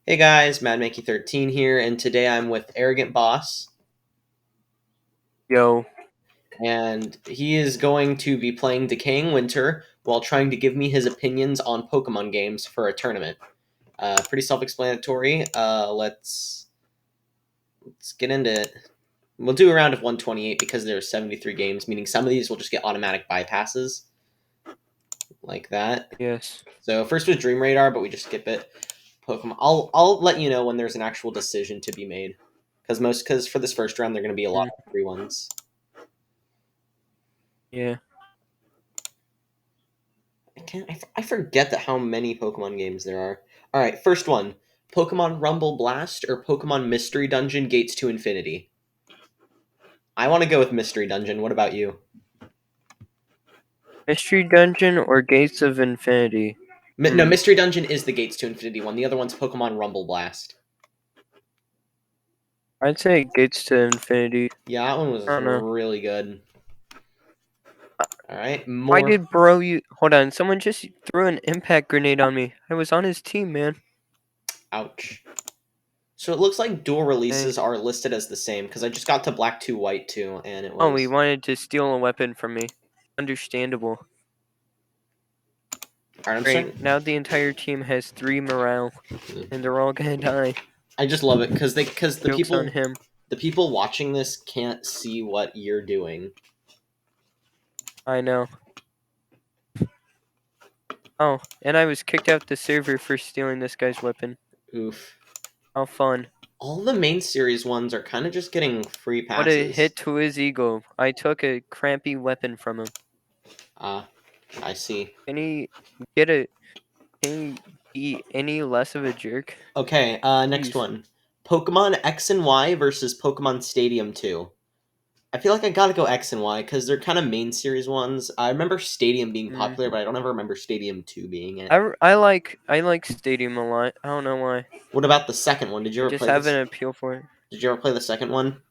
Hey guys, MadMankey13 here, and today I'm with ArrogantBoss, Yo, and he is going to be playing Decaying Winter while trying to give me his opinions on Pokemon games for a tournament. Pretty self-explanatory. Let's get into it. We'll do a round of 128 because there's 73 games, meaning some of these will just get automatic bypasses, like that. yes. So first was Dream Radar, but we just skip it. Pokemon. I'll let you know when there's an actual decision to be made, because for this first round there are going to be a lot Mm, of free ones. yeah. I forget that how many Pokemon games there are. All right, first one: Pokemon Rumble Blast or Pokemon Mystery Dungeon Gates to Infinity. I want to go with Mystery Dungeon. What about you? Mystery Dungeon or Gates of Infinity? No, Hmm. Mystery Dungeon is the Gates to Infinity one. The other one's Pokemon Rumble Blast. I'd say Gates to Infinity. Yeah, that one I was don't know. really good. All right, Why more. did bro you hold on, someone just threw an impact grenade on me. I was on his team, man. Ouch. So it looks like dual Hey. releases are listed as the same because I just got to Black 2 White 2 and it Oh, he was. wanted to steal a weapon from me. Understandable. Alright, I'm Great. starting. Now the entire team has 3 morale and they're all gonna die. I just love it because Joke's on him. the people watching this can't see what you're doing. I know. Oh, and I was kicked out the server for stealing this guy's weapon. Oof. How fun. All the main series ones are kind of just getting free What a passes. hit to his ego. I took a crappy weapon from him. Ah, I see. Can he get a can he be any less of a jerk? Okay, next Jeez. one. Pokemon X and Y versus Pokemon Stadium 2. I feel like I gotta go X and Y because they're kind of main series ones. I remember Stadium being Mm. popular, but I don't ever remember Stadium 2 being it. I like Stadium a lot. I don't know why. What about the second one? Did you I ever just play have an this? appeal for it. Did you ever play the second one?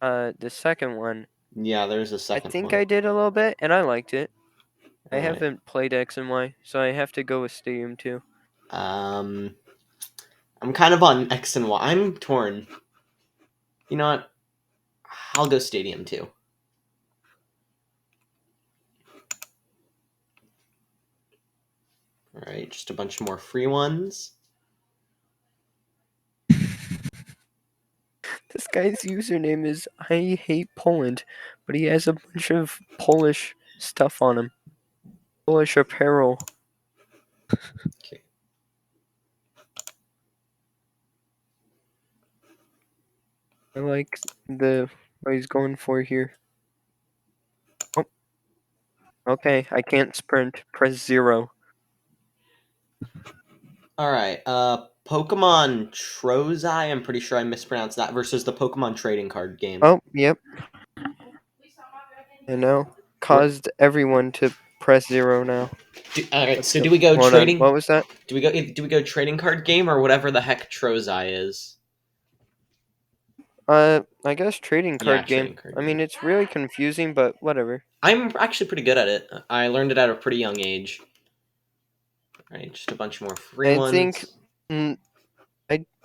The second one. Yeah, there's a I second think one. I did a little bit and I liked it. I All right. haven't played X and Y, so I have to go with Stadium too. Um, I'm kind of on X and Y. I'm torn. You know what? I'll go Stadium too. All right, just a bunch more free ones. This guy's username is I hate Poland, but he has a bunch of Polish stuff on him. Polish apparel. Okay. I like what he's going for here. Oh, okay. I can't sprint. Press 0. All right. Pokemon Trozei. I'm pretty sure I mispronounced that. Versus the Pokemon trading card game. Oh, yep. I know. What? Caused everyone to press 0 now. All right. Let's So go. do we go Hold on. trading? What was that? Do we go trading card game or whatever the heck Trozei is? I guess trading Yeah, card game. trading card I mean, game. it's really confusing, but whatever. I'm actually pretty good at it. I learned it at a pretty young age. All right, just a bunch more free I think ones. mm,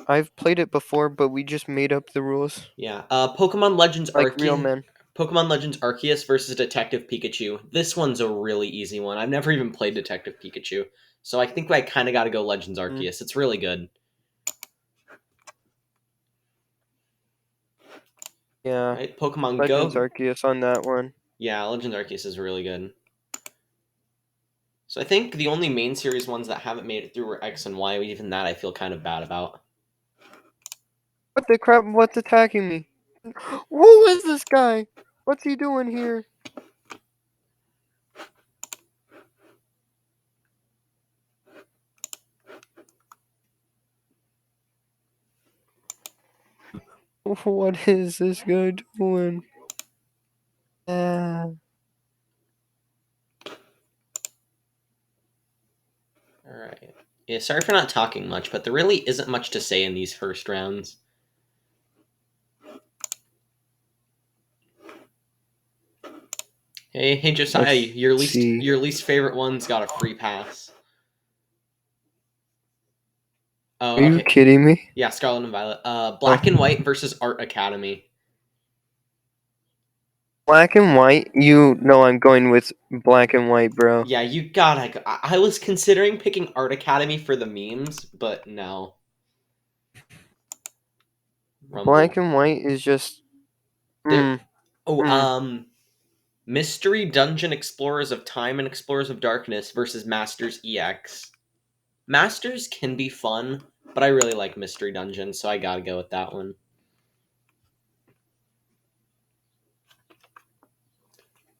I've played it before, but we just made up the rules Yeah. like real men. Pokemon Legends Arceus versus Detective Pikachu. This one's a really easy one. I've never even played Detective Pikachu, so I think I kind of got to go Legends Mm, Arceus. It's really good. yeah, Right? Pokemon Legends Go. Arceus on that one. Yeah, Legends Arceus is really good. So I think the only main series ones that haven't made it through were X and Y. Even that I feel kind of bad about. What the crap? What's attacking me? Who is this guy? What's he doing here? What is this guy doing? Ah. All right. Yeah, sorry for not talking much, but there really isn't much to say in these first rounds. Hey Josiah, Let's see. your least favorite one's got a free pass. Are Oh, you okay. kidding me? Yeah, Scarlet and Violet. Oh, Black and White versus Art Academy. black and white. You know I'm going with black and white, bro. Yeah, you gotta. I was considering picking Art Academy for the memes, but no. Black Rumble. and white is just. There. Mm, Oh, mm. Mystery Dungeon Explorers of Time and Explorers of Darkness versus Masters EX. Masters can be fun, but I really like Mystery Dungeon, so I gotta go with that one.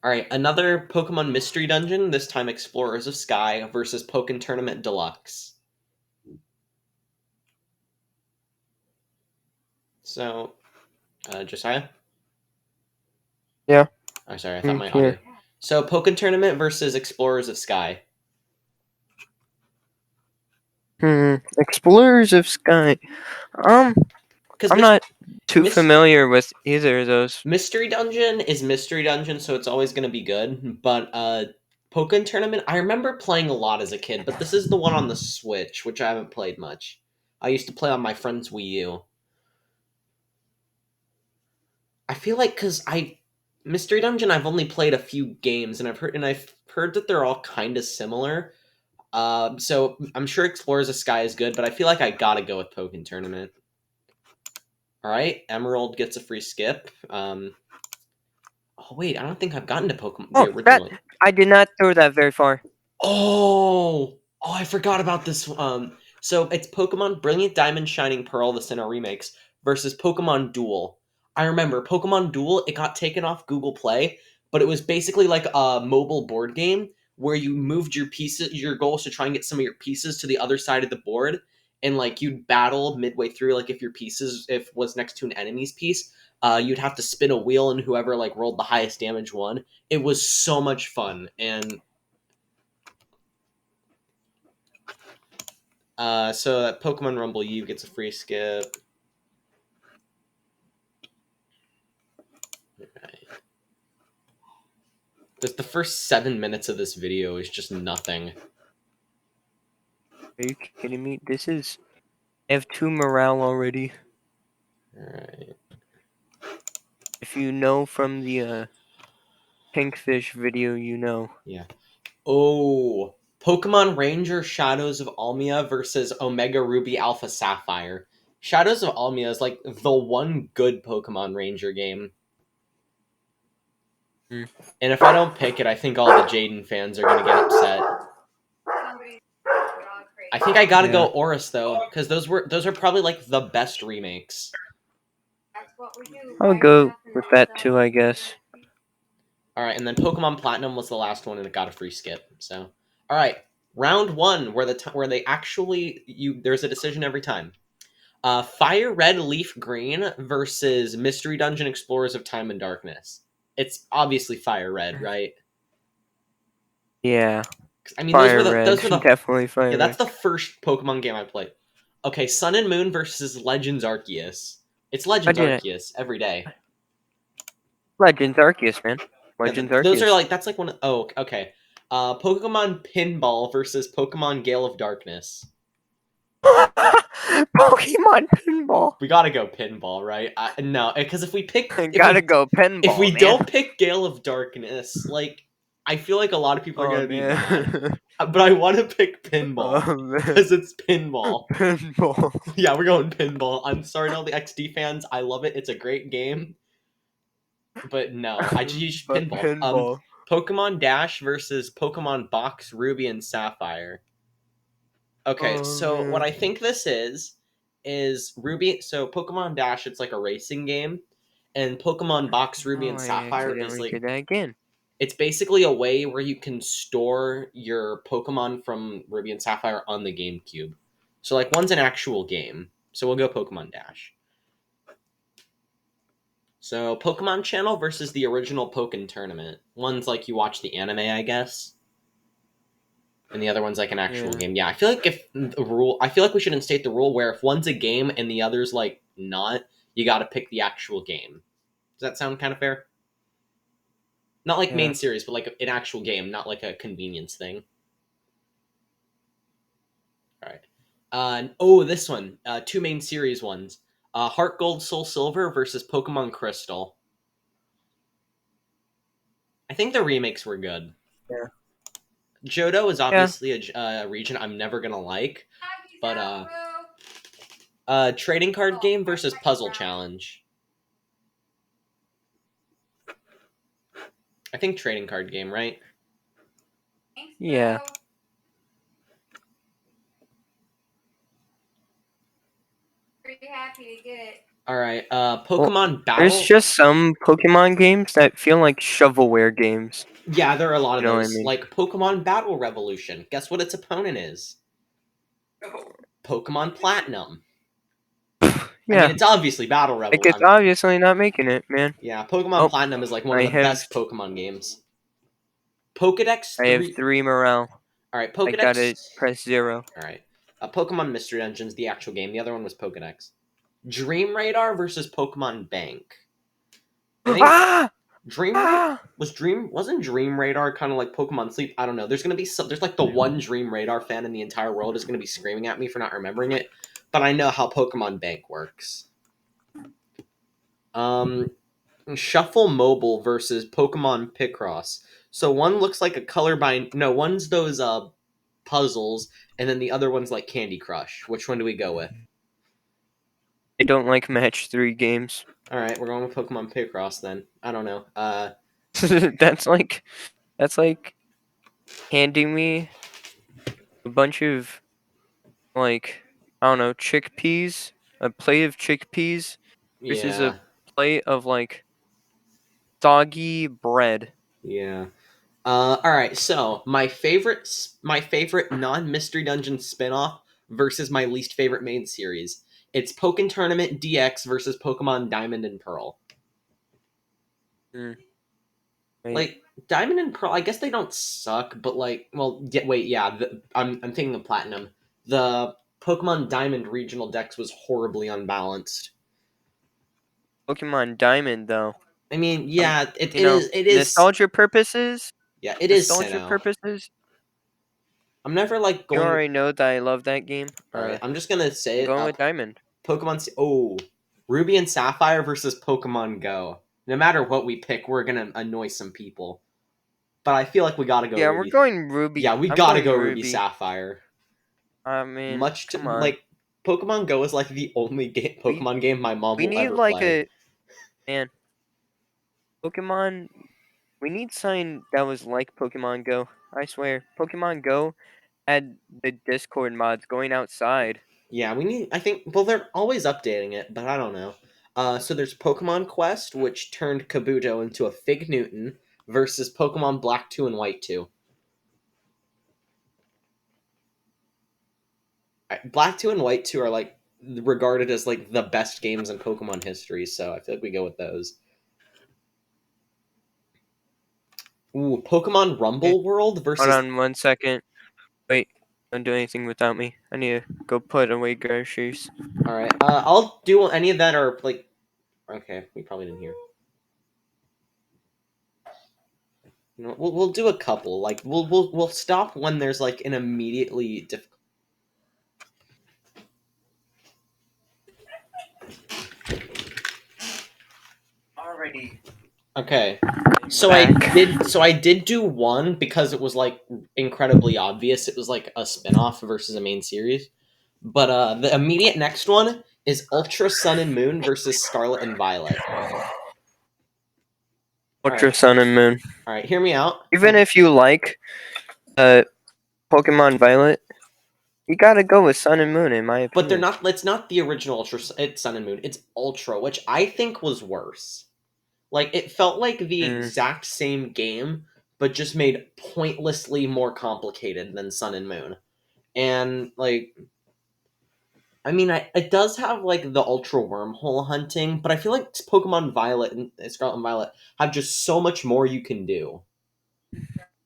Alright, another Pokemon Mystery Dungeon, this time Explorers of Sky versus Pokken Tournament Deluxe. So, Josiah? Yeah, Oh, sorry, I thought I'm my audio. here. So, Pokken Tournament versus Explorers of Sky. Explorers of Sky. Um, Because I'm not too Mis- familiar with either of those. Mystery Dungeon is Mystery Dungeon, so it's always going to be good. But Pokken Tournament, I remember playing a lot as a kid, but this is the one on the Switch, which I haven't played much. I used to play on my friend's Wii U. I feel like because I Mystery Dungeon, I've only played a few games, and I've heard that they're all kind of similar. So I'm sure Explorers of Sky is good, but I feel like I gotta go with Pokken Tournament. All right, Emerald gets a free skip. Oh wait, I don't think I've gotten to Pokemon the Oh, that original. I did not throw that very far. Oh, I forgot about this. So it's Pokemon Brilliant Diamond, Shining Pearl, the Sinnoh remakes versus Pokemon Duel. I remember Pokemon Duel. It got taken off Google Play, but it was basically like a mobile board game where you moved your pieces. Your goal was to try and get some of your pieces to the other side of the board, and like you'd battle midway through. Like if your pieces, if was next to an enemy's piece, you'd have to spin a wheel, and whoever like rolled the highest damage won. It was so much fun, and so that Pokemon Rumble U gets a free skip. Right. The first 7 minutes of this video is just nothing. Are you kidding me? This is. I have 2 morale already. Alright. If you know from the Pinkfish video, you know. Yeah. Oh. Pokemon Ranger Shadows of Almia versus Omega Ruby Alpha Sapphire. Shadows of Almia is like the one good Pokemon Ranger game. Mm. And if I don't pick it, I think all the Jaden fans are going to get upset. I think I gotta Yeah. go Oris though, because those are probably like the best remakes. I'll go with that too, I guess. All right, and then Pokemon Platinum was the last one, and it got a free skip. So, all right, round one, where they actually there's a decision every time. Fire Red, Leaf Green versus Mystery Dungeon Explorers of Time and Darkness. It's obviously Fire Red, right? Yeah. 'Cause, I mean, Fire Red. those were the Definitely yeah. Fire That's Red. the first Pokemon game I played. Okay, Sun and Moon versus Legends Arceus. It's Legends Legend, Arceus every day. Legends Arceus, man. Yeah, Legends those are Arceus. like that's like one. Oh, okay. Pokemon Pinball versus Pokemon Gale of Darkness. Pokemon Pinball. We gotta go Pinball, right? No, because Gotta go if Pinball, we man. don't pick Gale of Darkness, like I feel like a lot of people are Oh, gonna be mad. man. But I want to pick Pinball Oh, man. because it's Pinball. Pinball. Yeah, we're going Pinball. I'm sorry to all the XD fans. I love it. It's a great game. But no, I just use But Pinball. Pinball. Pokemon Dash versus Pokemon Box Ruby and Sapphire. Okay, Oh, so what man. I think this is Ruby. So Pokemon Dash, it's like a racing game, and Pokemon Box Ruby Oh, and I Sapphire is accidentally like did that again. it's basically a way where you can store your Pokemon from Ruby and Sapphire on the GameCube. So like one's an actual game. So we'll go Pokemon Dash. So Pokemon Channel versus the original Pokken Tournament. One's like you watch the anime, I guess, and the other one's like an actual Yeah. game. Yeah, I feel like if the rule, I feel like we should instate the rule where if one's a game and the other's like not, you got to pick the actual game. Does that sound kind of fair? Not like Yeah. main series, but like an actual game, not like a convenience thing. All right. This one. Two main series ones. Heart Gold, Soul Silver versus Pokemon Crystal. I think the remakes were good. Yeah. Johto is Yeah. obviously a region I'm never gonna like, but trading card game versus puzzle challenge. I think trading card game, right? Yeah. All right. Well, Pokemon there's Battle. just some Pokemon games that feel like shovelware games. Yeah, there are a lot You of know what I those. mean? Like Pokemon Battle Revolution. Guess what its opponent is? Pokemon Platinum. I mean, Yeah. it's obviously Battle Like it's Revolution. obviously not making it, man. Yeah, Pokemon Oh, Platinum is like one of I the have best Pokemon games. Pokedex I have 3. 3 morale. All right, I Pokedex. gotta press 0. All right. Pokemon Mystery Dungeon's the actual game. The other one was Pokedex. Dream Radar versus Pokemon Bank. I think Ah! Dream Radar Ah! wasn't Dream Radar kind of like Pokemon Sleep? I don't know. There's gonna be there's like the one Dream Radar fan in the entire world is gonna be screaming at me for not remembering it, but I know how Pokemon Bank works. Um, Shuffle Mobile versus Pokemon Picross. So one looks like a colorblind. No, one's those puzzles, and then the other one's like Candy Crush. Which one do we go with? I don't like match 3 games. All right, we're going with Pokemon Picross then. I don't know. that's like handing me a bunch of like I don't know, chickpeas, a plate of chickpeas versus a Yeah, plate of like soggy bread. yeah. All right. So my favorite non-mystery dungeon spinoff versus my least favorite main series. It's Pokken Tournament DX versus Pokemon Diamond and Pearl. Mm, wait, Like Diamond and Pearl, I guess they don't suck, but like, well, wait, yeah. I'm thinking of Platinum. The Pokemon Diamond regional dex was horribly unbalanced. Pokemon Diamond though. I mean, Um, yeah, it, you it know, is it is nostalgia purposes, yeah, it is nostalgia Sinnoh. purposes. I'm never like You going. already know that I love that game. All right, I'm just gonna say I'm it. going with Diamond. Oh, Ruby and Sapphire versus Pokemon Go. No matter what we pick, we're gonna annoy some people. But I feel like we gotta go Yeah, we're Ruby. going Ruby. Yeah, we I'm gotta going go Ruby Ruby. Sapphire. I mean, Much to come on. like, Pokemon Go is like the only We Pokemon game my mom we will need ever like play. a man. Pokemon. We need something that was like Pokemon Go. I swear, Pokemon Go had the Discord mods going outside. Yeah, we need. I think. Well, they're always updating it, but I don't know. So there's Pokemon Quest, which turned Kabuto into a Fig Newton, versus Pokemon Black 2 and White 2. Black 2 and White 2 are like regarded as like the best games in Pokemon history, so I feel like we go with those. Ooh, Pokemon Eh, Rumble World Hold versus. on 1 second. Wait, don't do anything without me. I need to go put away groceries. All right, I'll do any of that or like. Okay, we probably didn't hear. You know, we'll do a couple. Like we'll stop when there's like an immediately difficult. Already Okay, so back. I did do one because it was like incredibly obvious. It was like a spin-off versus a main series. But the immediate next one is Ultra Sun and Moon versus Scarlet and Violet. All Ultra right, Sun and Moon. all right, hear me out. Even if you like uh Pokemon Violet, you gotta go with Sun and Moon, in my But they're opinion. not. It's not the original Ultra. It's Sun and Moon. It's Ultra, which I think was worse. Like it felt like the Mm, exact same game, but just made pointlessly more complicated than Sun and Moon. And like, I mean, it does have like the Ultra Wormhole hunting, but I feel like Pokemon Violet and Scarlet and Violet have just so much more you can do.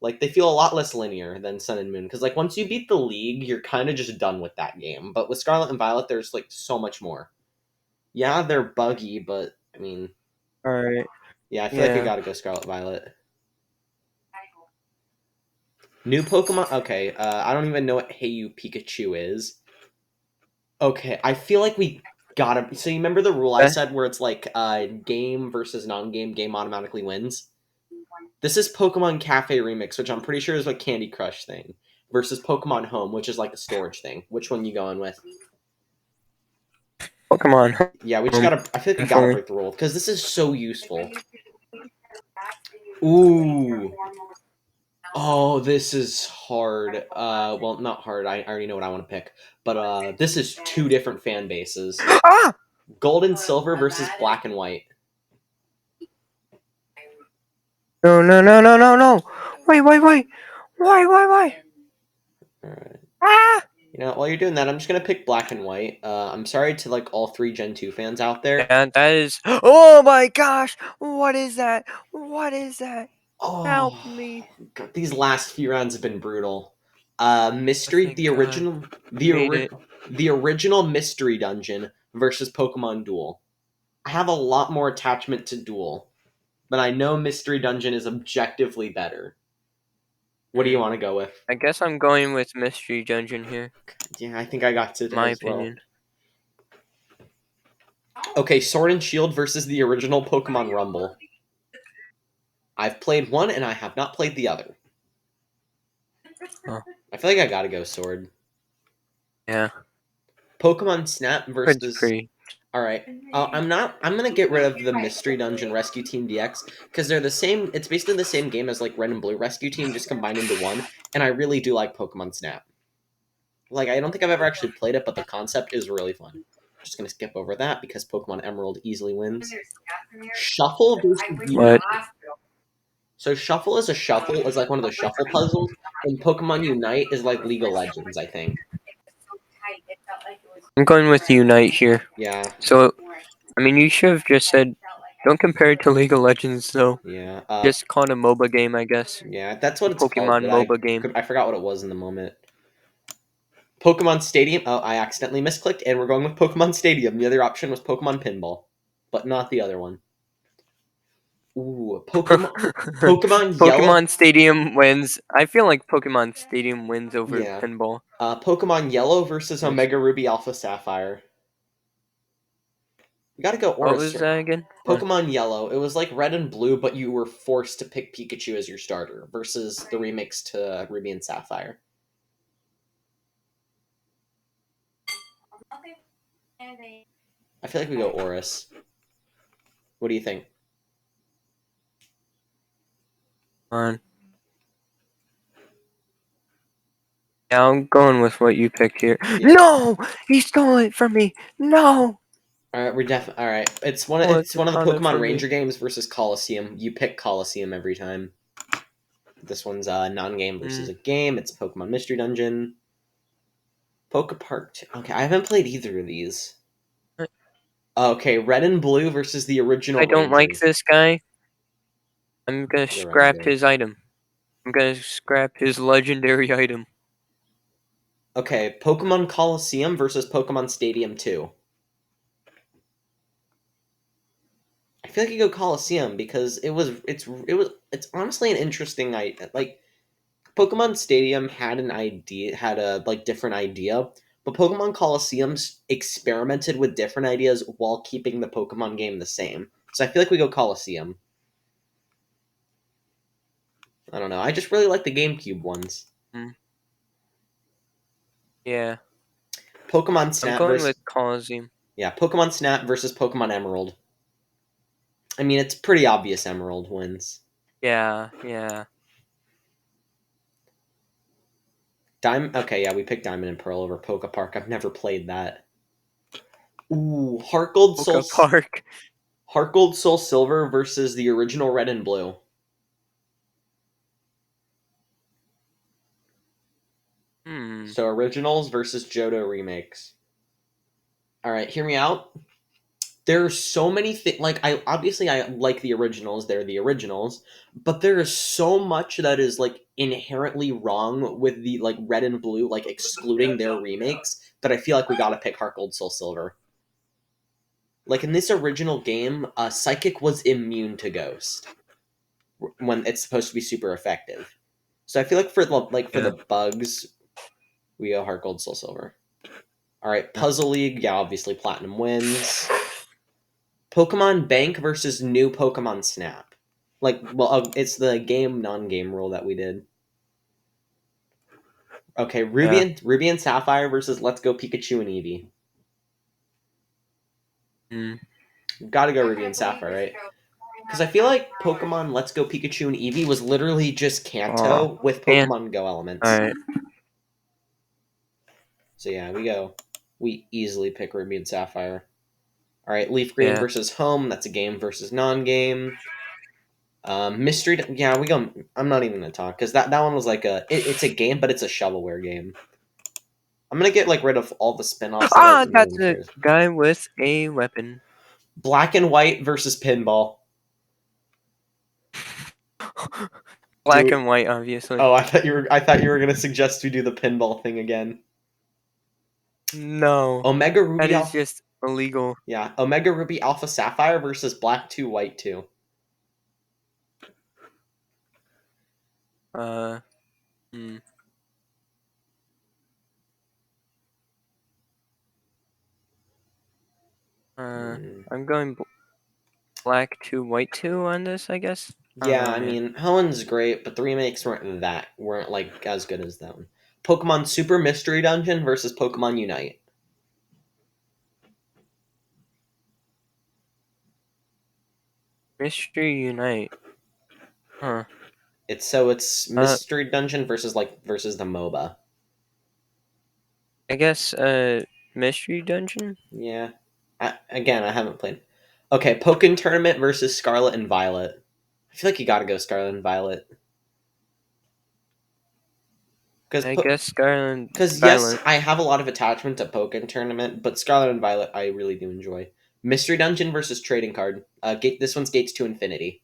Like they feel a lot less linear than Sun and Moon because like once you beat the league, you're kind of just done with that game. But with Scarlet and Violet, there's like so much more. Yeah, they're buggy, but I mean, Alright. yeah, I feel like we Yeah. gotta go Scarlet Violet. New Pokemon. Okay, I don't even know what Hey You Pikachu is. Okay, I feel like we gotta. So you remember the rule I Best said where it's like game versus non-game, game automatically wins. This is Pokemon Cafe Remix, which I'm pretty sure is a Candy Crush thing, versus Pokemon Home, which is like a storage thing. Which one you going with? Pokemon Yeah, we just Home, gotta. I feel like we gotta definitely. break the rule because this is so useful. Ooh. Oh, this is hard. Well, not hard. I already know what I want to pick. But this is two different fan bases. Ah! Gold and silver versus black and white. No, no, no, no, no, no! Wait, wait, wait! Wait! All right. Ah! You know, while you're doing that, I'm just gonna pick black and white. I'm sorry to like all three Gen 2 fans out there. And that is. Oh my gosh! What is that? What is that? Help Oh, me! God, these last few rounds have been brutal. Oh, Mystery, thank God. We made it. the original Mystery Dungeon versus Pokemon Duel. I have a lot more attachment to Duel, but I know Mystery Dungeon is objectively better. What do you Hmm. want to go with? I guess I'm going with Mystery Dungeon here. Yeah, I think I got to My as well. opinion. Okay, Sword and Shield versus the original Pokemon Rumble. I've played one and I have not played the other. Oh, I feel like I gotta go Sword. yeah. Pokemon Snap It's versus. pretty. All right, I'm not. I'm gonna get rid of the Mystery Dungeon Rescue Team DX because they're the same. It's basically the same game as like Red and Blue Rescue Team, just combined into one. And I really do like Pokemon Snap. Like I don't think I've ever actually played it, but the concept is really fun. Just gonna skip over that because Pokemon Emerald easily wins. Shuffle versus What? Unite. So Shuffle is like one of the shuffle puzzles, and Pokemon Unite is like League of Legends, I think. I'm going with Unite here. Yeah, So, I mean, you should have just said, don't compare it to League of Legends, though. yeah, Just call it a MOBA game, I guess. yeah. That's what it's called, Pokemon but MOBA game. I forgot what it was in the moment. Pokemon Stadium. Oh, I accidentally misclicked, and we're going with Pokemon Stadium. The other option was Pokemon Pinball, but not the other one. Ooh, Pokemon Yellow. Pokemon Stadium wins. I feel like Pokemon Stadium wins over Yeah. Pinball. Pokemon Yellow versus Yes. Omega Ruby Alpha Sapphire. You gotta go What Oris. was that again? What? Pokemon Yellow. It was like Red and Blue, but you were forced to pick Pikachu as your starter versus the remix to Ruby and Sapphire. I feel like we go Oris. What do you think? On. Yeah, I'm going with what you picked here. Yeah. No! He stole it from me! No! All right, all right. Oh, It's it's a one of the comment Pokemon from me. Ranger games versus Coliseum. You pick Coliseum every time. This one's non-game versus Mm. a game. It's Pokemon Mystery Dungeon. Poke Park. Okay, I haven't played either of these. Okay, Red and Blue versus the original I don't like Ranger. this guy. I'm gonna The scrap Ranger. his item. I'm gonna scrap his legendary item. Okay, Pokemon Coliseum versus Pokemon Stadium 2. I feel like you go Coliseum because it's honestly an interesting like Pokemon Stadium had a like different idea, but Pokemon Coliseum's experimented with different ideas while keeping the Pokemon game the same. So I feel like we go Coliseum. I don't know. I just really like the GameCube ones. Mm. Yeah, Pokemon I'm Snap going with versus Coliseum. Yeah, Pokemon Snap versus Pokemon Emerald. I mean, it's pretty obvious Emerald wins. Yeah. Diamond. Okay, yeah, we picked Diamond and Pearl over Poke Park. I've never played that. Ooh, Poke Park. Heart Gold Soul Silver versus the original Red and Blue. Hmm. So originals versus Johto remakes. All right, hear me out. There are so many things. Like I like the originals. They're the originals, but there is so much that is like inherently wrong with the like Red and Blue, like excluding their remakes. That I feel like we gotta pick Heart Gold Soul Silver. Like in this original game, Psychic was immune to Ghost when it's supposed to be super effective. So I feel like for the Yeah. bugs, we go Heart Gold Soul Silver. All right, Yeah. Puzzle League. Yeah, obviously Platinum wins. Pokemon Bank versus New Pokemon Snap. It's the game non-game rule that we did. Okay, Yeah. Ruby and Sapphire versus Let's Go Pikachu and Eevee. Mm. Gotta go Ruby and Sapphire, right? Because I feel like Pokemon Let's Go Pikachu and Eevee was literally just Oh. Kanto with And Pokemon Go elements. alright. So yeah, we easily pick Ruby and Sapphire. All right, Leaf Green Yeah. versus Home. That's a game versus non-game. Mystery. Yeah, we go. I'm not even gonna talk because that one was like it's a game, but it's a shovelware game. I'm gonna get rid of all the spin-offs that like Ah, no that's one a cares. guy with a weapon. Black and White versus Pinball. Do Black we? and white, obviously. Oh, I thought you were gonna suggest we do the pinball thing again. No, Omega that Ruby is Alpha. just illegal. Yeah, Omega Ruby Alpha Sapphire versus Black 2 White 2. Uh, hmm. Uh, Hmm. I'm going black 2, white 2 on this, I guess. I don't Yeah, know, I man. mean, Helen's great, but the remakes weren't like as good as that one. Pokemon Super Mystery Dungeon versus Pokemon Unite. Mystery Unite. Huh. It's Uh, Mystery Dungeon versus the MOBA. I guess, Mystery Dungeon? Yeah. I haven't played. Okay, Pokken Tournament versus Scarlet and Violet. I feel like you gotta go Scarlet and Violet. Because I guess Scarlet Because yes, Violet. I have a lot of attachment to Pokken Tournament, but Scarlet and Violet I really do enjoy. Mystery Dungeon versus Trading Card. This one's Gates to Infinity.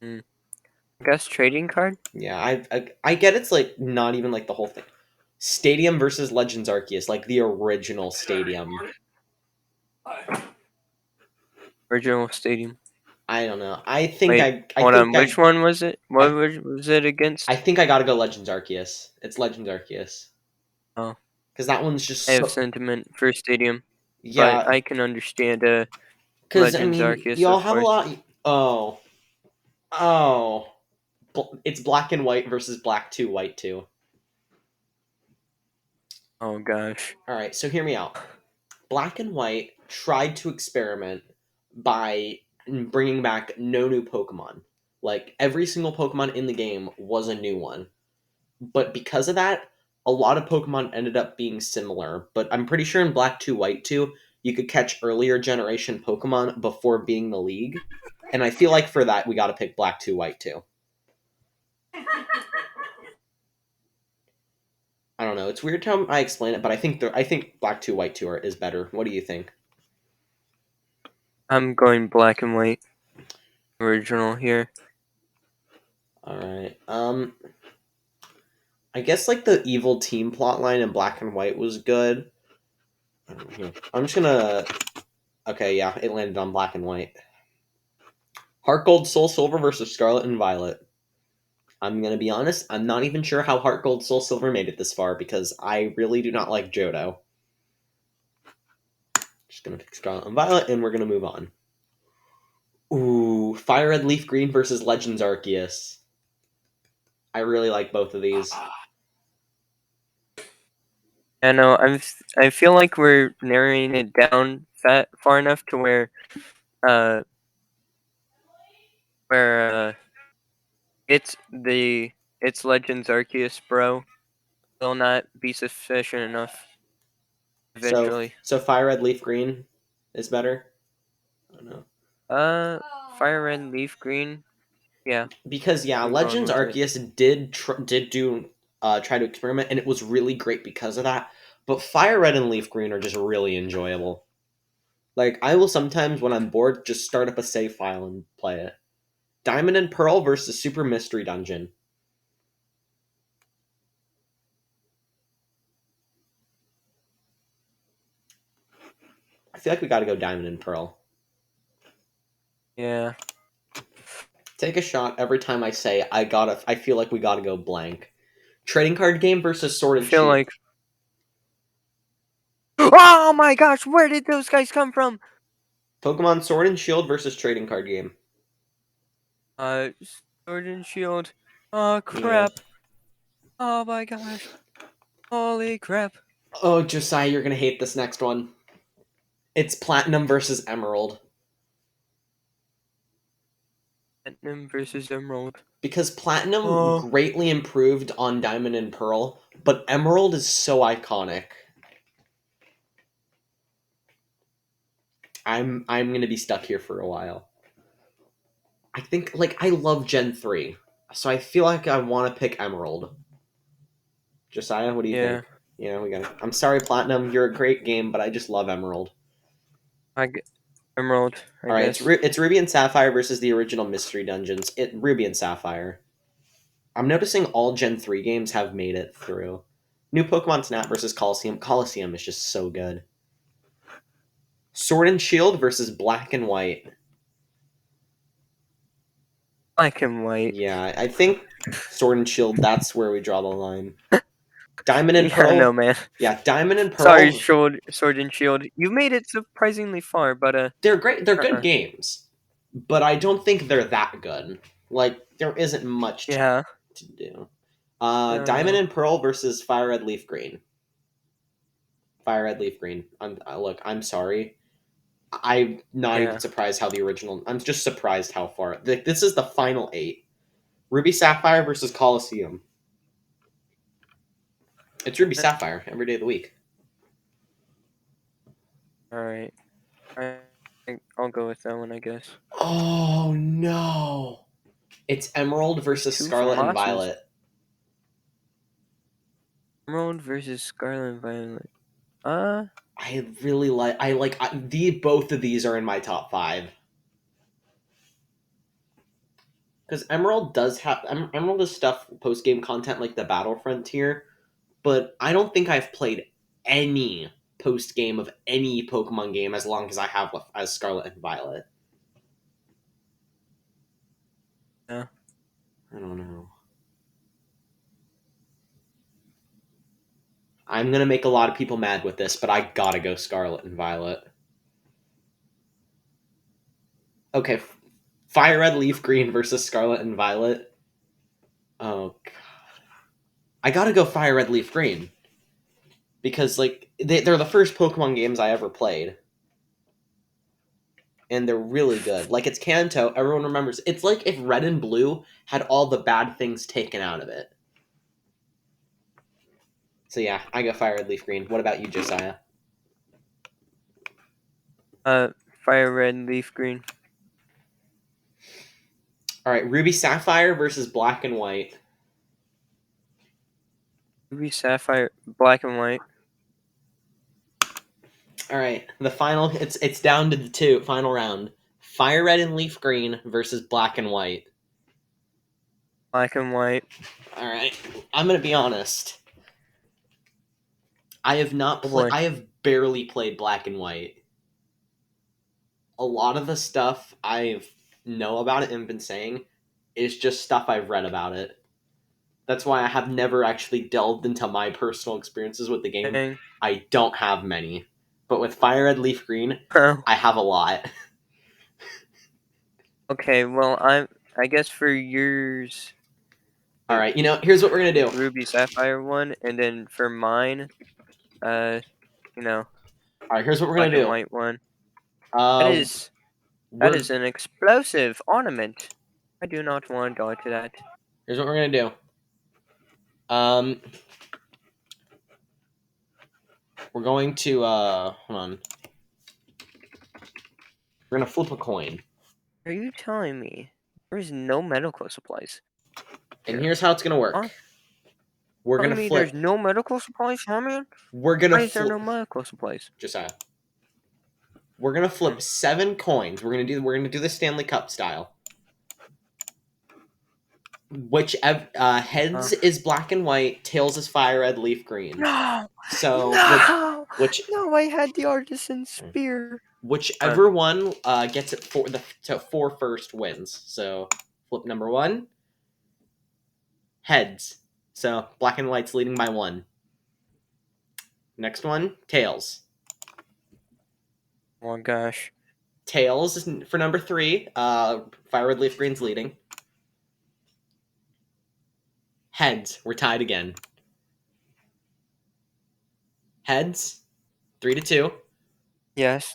Hmm. I guess trading card? Yeah, I get it's like not even like the whole thing. Stadium versus Legends Arceus, like the original Stadium. Original Stadium. I don't know. I think Wait, I hold on. think Which I one was it? What I was it I against? think I gotta go Legends Arceus. It's Legends Arceus Oh, because that one's just I have so sentiment for Stadium, but yeah. I can understand Because I Legends mean, Arceus, y'all of have a course. lot. Oh, oh. It's Black and White versus Black 2 White 2. Oh gosh. All right, so hear me out. Black and White tried to experiment by bringing back no new Pokemon. Like every single Pokemon in the game was a new one. But because of that, a lot of Pokemon ended up being similar. But I'm pretty sure in Black 2 White 2, you could catch earlier generation Pokemon before being the league. And I feel like for that we got to pick Black 2 White 2. I don't know. It's weird how I explain it, but I think Black 2 White 2 is better. What do you think? I'm going black and white original here. All right. I guess like the evil team plotline in Black and White was good. Here, I'm just gonna. Okay, yeah, it landed on Black and White. Heart Gold, Soul Silver versus Scarlet and Violet. I'm gonna be honest. I'm not even sure how Heart Gold, Soul Silver made it this far because I really do not like Johto. Just gonna pick Scarlet and Violet, and we're gonna move on. Ooh, Fire Red, Leaf Green versus Legends Arceus. I really like both of these. I know. I feel like we're narrowing it down far enough to uh where it's Legends Arceus, bro. Will not be sufficient enough So eventually. so Fire Red, Leaf Green is better. I don't know. Uh, Fire Red, Leaf Green. Yeah, Because yeah, I'm going Legends with it. Arceus did do try to experiment, and it was really great because of that. But Fire Red and Leaf Green are just really enjoyable. Like I will sometimes when I'm bored just start up a save file and play it. Diamond and Pearl versus Super Mystery Dungeon. I feel like we got to go Diamond and Pearl. Yeah, Take a shot every time I say I gotta. I feel like we gotta go blank. Trading card game versus Sword I and feel Shield. like Oh my gosh, where did those guys come from? Pokemon Sword and Shield versus trading card game. Uh, Sword and Shield. Oh Yeah. crap. Oh my gosh. Holy crap. Oh, Josiah, you're gonna hate this next one. It's Platinum versus Emerald. Platinum versus Emerald. Because Platinum Oh, greatly improved on Diamond and Pearl, but Emerald is so iconic. I'm gonna be stuck here for a while. I think I love Gen 3. So I feel like I wanna pick Emerald. Josiah, what do you yeah. think? Yeah, we got it. I'm sorry, Platinum, you're a great game, but I just love Emerald. Emerald, I Alright, guess. it's Ruby and Sapphire versus the original Mystery Dungeons. Ruby and Sapphire. I'm noticing all Gen 3 games have made it through. New Pokemon Snap versus Coliseum. Coliseum is just so good. Sword and Shield versus Black and White. Black and white. Yeah, I think Sword and Shield, that's where we draw the line. Diamond and Yeah, no, Pearl. man. Yeah, Diamond and Sorry, Pearl. Sword and Shield. You made it surprisingly far, but They're great. They're good uh-uh. games, but I don't think they're that good. There isn't much Yeah. to do. No, Diamond no. and Pearl versus Fire Red Leaf Green. Fire Red Leaf Green. Look. I'm sorry. I'm not even Yeah. surprised how the original. I'm just surprised how far. This is the final 8. Ruby Sapphire versus Coliseum. It's Ruby Sapphire every day of the week. All right. I'll go with that one, I guess. Oh no! It's Emerald versus Two for Scarlet and Mats's. Violet. Emerald versus Scarlet and Violet. I really like. Both of these are in my top 5 because Emerald does have Emerald is stuff post game content like the Battle Frontier, but I don't think I've played any post game of any Pokemon game as long as I have as Scarlet and Violet. Yeah. I don't know. I'm gonna make a lot of people mad with this, but I gotta go Scarlet and Violet. Okay, Fire Red Leaf Green versus Scarlet and Violet. Oh god. I gotta go Fire Red Leaf Green. Because they're the first Pokemon games I ever played. And they're really good. It's Kanto, everyone remembers. It's like if Red and Blue had all the bad things taken out of it. So yeah, I go Fire Red Leaf Green. What about you, Josiah? Uh, Fire Red, Leaf Green. Alright, Ruby Sapphire versus Black and White. Ruby Sapphire, Black and White. All right, the final. It's down to the final round. Fire Red and Leaf Green versus Black and White. Black and White. All right, I'm gonna be honest. I have not Oh played. boy. I have barely played Black and White. A lot of the stuff I know about it and been saying is just stuff I've read about it. That's why I have never actually delved into my personal experiences with the game. Dang. I don't have many, but with Fire Red Leaf Green, I have a lot. Okay, well, I guess for yours, All the right, here's what we're gonna do. Ruby Sapphire one, and then for mine, uh, you know, All right, here's what we're gonna Black and do. White one. That Uh, is that we're is an explosive ornament. I do not want to die to that. Here's what we're gonna do. Um, we're going to hold on. We're gonna flip a coin, Are you telling me there is no medical supplies and here? here's how it's gonna Huh? work. We're Telling gonna me there's flip. no medical supplies, huh, man? We're gonna Why is there flip. no medical supplies? Josiah. We're gonna Hmm. flip 7 coins. We're gonna do the Stanley Cup style. Whichever Uh, heads is black and white, tails is fire red, leaf green. no, So no, which no! I had the artisan spear. Uh, whichever one gets it for the to 4 first wins. So flip number 1. Heads. So black and white's leading by 1. Next one, tails. Oh gosh. Tails is for number 3. Fire Red Leaf Green's leading. Heads, we're tied again. Heads, 3-2. Yes.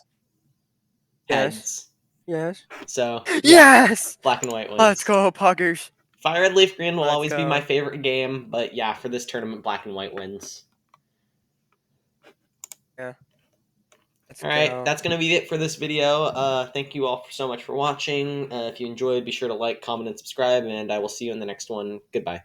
Yes. Heads. Yes. So yeah, Yes. black and white Let's wins. go, Puggers. Fire Red Leaf Green will Let's always be my go. favorite game, but yeah, for this tournament, black and white wins. Yeah. Let's All right, go. that's going to be it for this video. Thank you all so much for watching. If you enjoyed, be sure to like, comment, and subscribe, and I will see you in the next one. Goodbye.